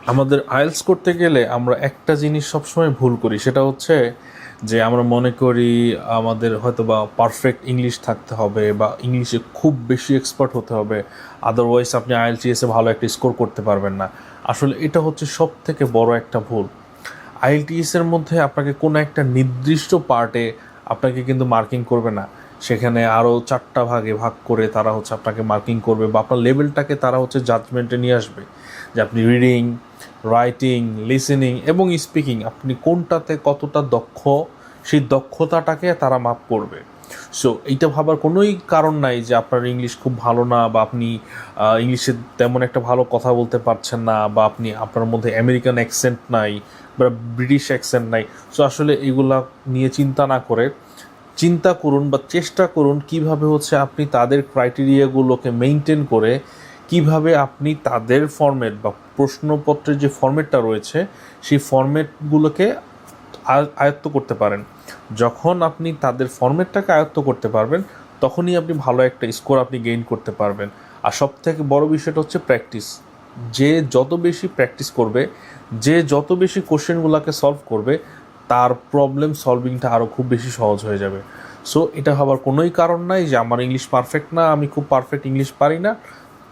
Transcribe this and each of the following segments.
আমাদের আইএলটিএস করতে গেলে আমরা একটা জিনিস সবসময় ভুল করি, সেটা হচ্ছে যে আমরা মনে করি আমাদের হয়তো বা পারফেক্ট ইংলিশ থাকতে হবে বা ইংলিশে খুব বেশি এক্সপার্ট হতে হবে, আদারওয়াইজ আপনি আইএলটিএসে ভালো একটা স্কোর করতে পারবেন না। আসলে এটা হচ্ছে সব থেকে বড় একটা ভুল। আইএলটিএসের মধ্যে আপনাকে কোনো একটা নির্দিষ্ট পার্টে আপনাকে কিন্তু মার্কিং করবে না, সেখানে আরও 4টা ভাগে ভাগ করে তারা হচ্ছে আপনাকে মার্কিং করবে বা আপনার লেভেলটাকে তারা হচ্ছে জাজমেন্টে নিয়ে আসবে যে আপনি রিডিং, রাইটিং, লিসেনিং এবং স্পিকিং আপনি কোনটাতে কতটা দক্ষ, সেই দক্ষতাটাকে তারা মাপ করবে। সো এইটা ভাবার কোনোই কারণ নাই যে আপনার ইংলিশ খুব ভালো না বা আপনি ইংলিশে তেমন একটা ভালো কথা বলতে পারছেন না বা আপনি আপনার মধ্যে আমেরিকান অ্যাকসেন্ট নাই বা ব্রিটিশ অ্যাকসেন্ট নাই। সো আসলে এগুলা নিয়ে চিন্তা না করে চিন্তা করুন বা চেষ্টা করুন কিভাবে হচ্ছে আপনি তাদের ক্রাইটেরিয়াগুলোকে মেনটেন করে কিভাবে আপনি তাদের ফরম্যাট বা প্রশ্নপত্রের যে ফরম্যাটটা রয়েছে সেই ফরম্যাটগুলোকে আয়ত্ত করতে পারেন। যখন আপনি তাদের ফরম্যাটটাকে আয়ত্ত করতে পারবেন তখনই আপনি ভালো একটা স্কোর আপনি গেইন করতে পারবেন। আর সবথেকে বড় বিষয়টা হচ্ছে প্র্যাকটিস। যে যত বেশি প্র্যাকটিস করবে, যে যত বেশি কোশ্চেনগুলোকে সলভ করবে, তার প্রবলেম সলভিংটা আরও খুব বেশি সহজ হয়ে যাবে। সো এটা ভাবার কোনোই কারণ নাই যে আমার ইংলিশ পারফেক্ট না, আমি খুব পারফেক্ট ইংলিশ পারি না,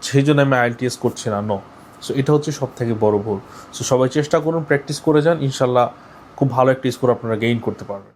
সেই জন্য আমি আইএলটিএস করছি না। নো। সো এটা হচ্ছে সব থেকে বড় ভুল। সো সবাই চেষ্টা করুন, প্র্যাকটিস করে যান, ইনশাল্লাহ খুব ভালো একটা স্কোর আপনারা গেইন করতে পারবেন।